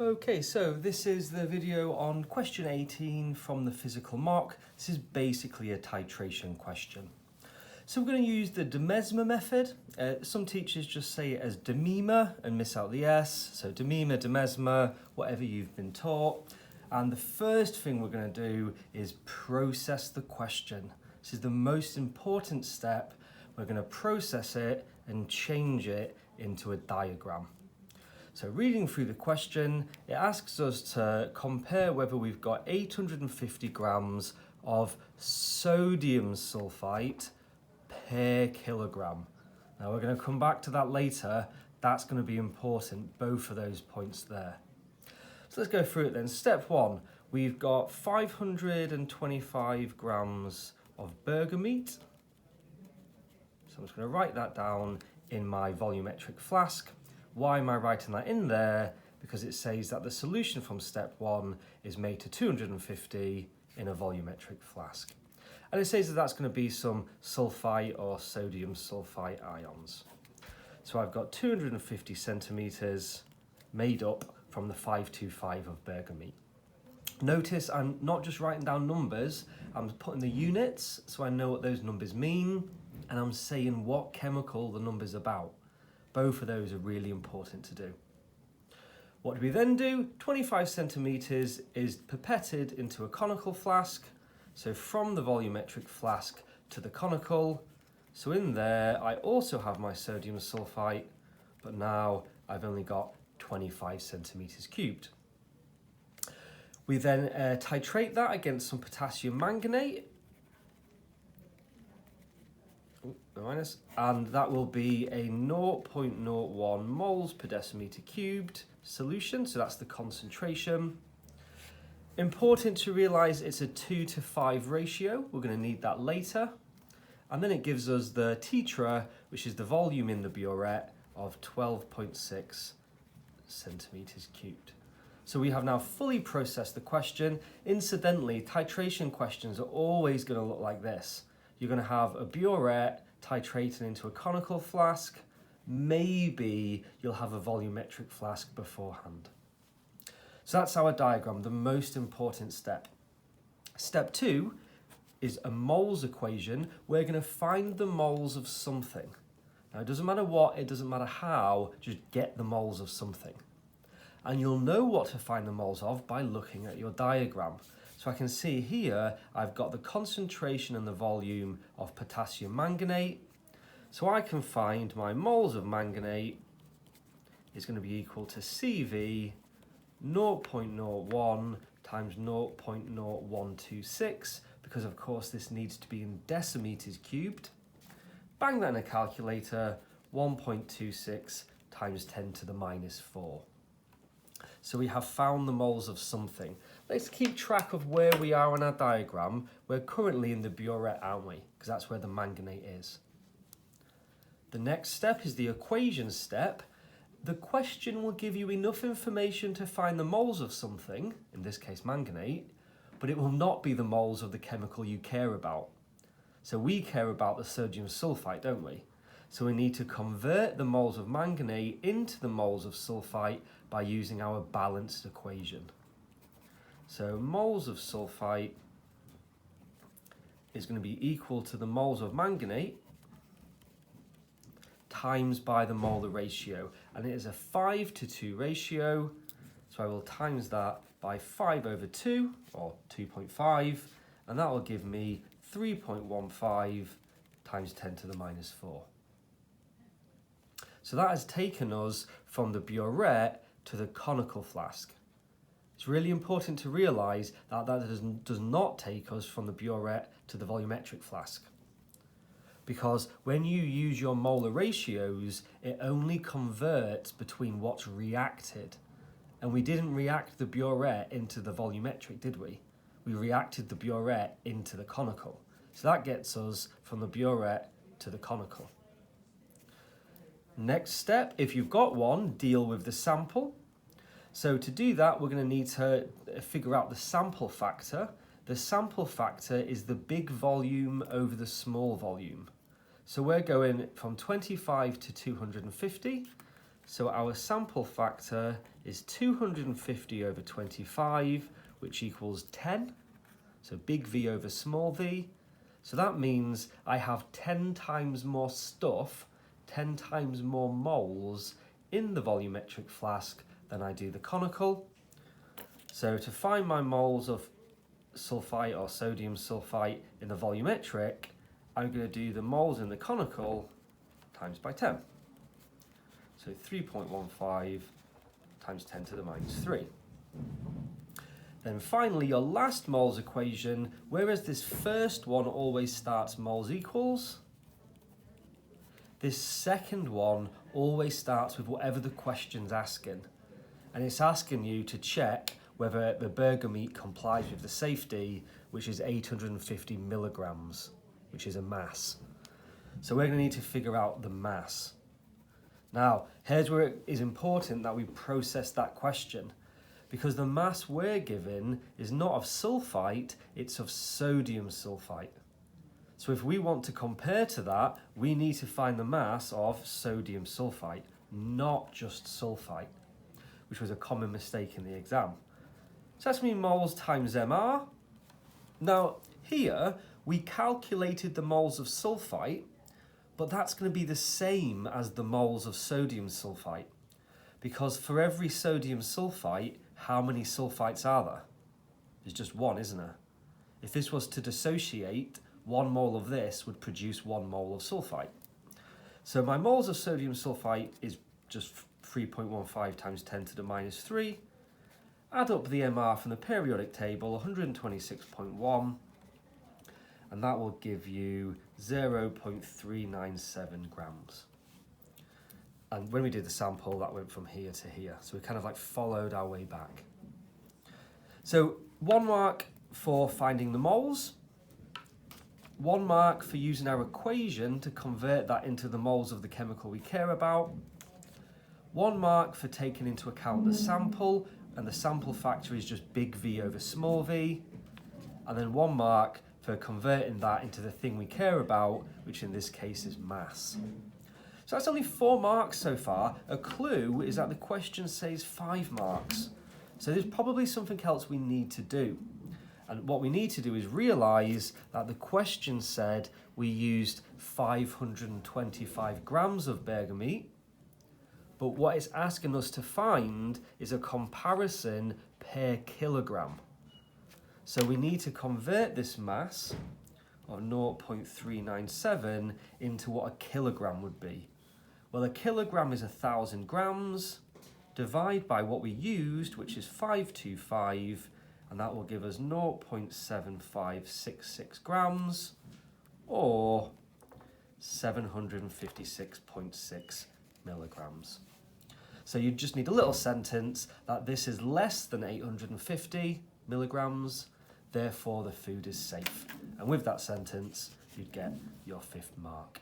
Okay, so this is the video on question 18 from the physical mock. This is basically a titration question. So we're going to use the de Mesmer method. Some teachers just say it as de Mesmer and miss out the S. So de Mesmer, de Mesmer, whatever you've been taught. And the first thing we're going to do is process the question. This is the most important step. We're going to process it and change it into a diagram. So reading through the question, it asks us to compare whether we've got 850 grams of sodium sulfite per kilogram. Now we're going to come back to that later. That's going to be important, both of those points there. So let's go through it then. Step one, we've got 525 grams of burger meat. So I'm just going to write that down in my volumetric flask. Why am I writing that in there? Because it says that the solution from step one is made to 250 in a volumetric flask. And it says that that's going to be some sulfite or sodium sulfite ions. So I've got 250 centimetres made up from the 525 of burger meat. Notice I'm not just writing down numbers, I'm putting the units so I know what those numbers mean, and I'm saying what chemical the number's about. Both of those are really important to do. What do we then do? 25 centimetres is pipetted into a conical flask. So from the volumetric flask to the conical. So in there, I also have my sodium sulfite, but now I've only got 25 centimetres cubed. We then titrate that against some potassium manganate. And that will be a 0.01 moles per decimeter cubed solution, so that's the concentration. Important to realise it's a 2:5 ratio. We're going to need that later. And then it gives us the tetra, which is the volume in the burette, of 12.6 centimetres cubed. So we have now fully processed the question. Incidentally, titration questions are always going to look like this. You're going to have a burette titrating into a conical flask. Maybe you'll have a volumetric flask beforehand. So that's our diagram, the most important step. Step two is a moles equation. We're going to find the moles of something. Now it doesn't matter what, it doesn't matter how, just get the moles of something. And you'll know what to find the moles of by looking at your diagram. So I can see here, I've got the concentration and the volume of potassium manganate. So I can find my moles of manganate is going to be equal to CV 0.01 times 0.0126, because of course this needs to be in decimeters cubed. Bang that in a calculator, 1.26 times 10 to the minus 4. So we have found the moles of something. Let's keep track of where we are on our diagram. We're currently in the burette, aren't we? Because that's where the manganate is. The next step is the equation step. The question will give you enough information to find the moles of something, in this case manganate, but it will not be the moles of the chemical you care about. So we care about the sodium sulfite, don't we? So we need to convert the moles of manganate into the moles of sulfite by using our balanced equation. So moles of sulfite is going to be equal to the moles of manganate times by the molar ratio. And it is a 5:2 ratio. So I will times that by 5/2, or 2.5, and that will give me 3.15 times 10 to the minus 4. So that has taken us from the burette to the conical flask. It's really important to realise that that does not take us from the burette to the volumetric flask. Because when you use your molar ratios, it only converts between what's reacted. And we didn't react the burette into the volumetric, did we? We reacted the burette into the conical. So that gets us from the burette to the conical. Next step, if you've got one, deal with the sample. So to do that, we're going to need to figure out the sample factor. The sample factor is the big volume over the small volume. So we're going from 25 to 250. So our sample factor is 250 over 25, which equals 10. So big V over small v. So that means I have 10 times more stuff, 10 times more moles in the volumetric flask than I do the conical. So to find my moles of sulfite or sodium sulfite in the volumetric, I'm going to do the moles in the conical times by 10. So 3.15 times 10 to the minus 3. Then finally, your last moles equation, whereas this first one always starts moles equals, this second one always starts with whatever the question's asking. And it's asking you to check whether the burger meat complies with the safety, which is 850 milligrams, which is a mass. So we're going to need to figure out the mass. Now, here's where it is important that we process that question, because the mass we're given is not of sulfite, it's of sodium sulfite. So if we want to compare to that, we need to find the mass of sodium sulfite, not just sulfite, which was a common mistake in the exam. So that's me moles times MR. Now here, we calculated the moles of sulfite, but that's going to be the same as the moles of sodium sulfite, because for every sodium sulfite, how many sulfites are there? There's just one, isn't there? If this was to dissociate, 1 mole of this would produce 1 mole of sulfite. So my moles of sodium sulfite is just 3.15 times 10 to the minus 3. Add up the MR from the periodic table, 126.1, and that will give you 0.397 grams. And when we did the sample, that went from here to here. So we kind of like followed our way back. So 1 mark for finding the moles, 1 mark for using our equation to convert that into the moles of the chemical we care about, 1 mark for taking into account the sample, and the sample factor is just big V over small v, and then 1 mark for converting that into the thing we care about, which in this case is mass. So that's only 4 marks so far. A clue is that the question says 5 marks. So there's probably something else we need to do. And what we need to do is realise that the question said we used 525 grams of burger meat, but what it's asking us to find is a comparison per kilogram. So we need to convert this mass of 0.397 into what a kilogram would be. Well, a kilogram is 1,000 grams. Divide by what we used, which is 525, and that will give us 0.7566 grams, or 756.6 milligrams. So you just need a little sentence that this is less than 850 milligrams, therefore the food is safe. And with that sentence, you'd get your 5th mark.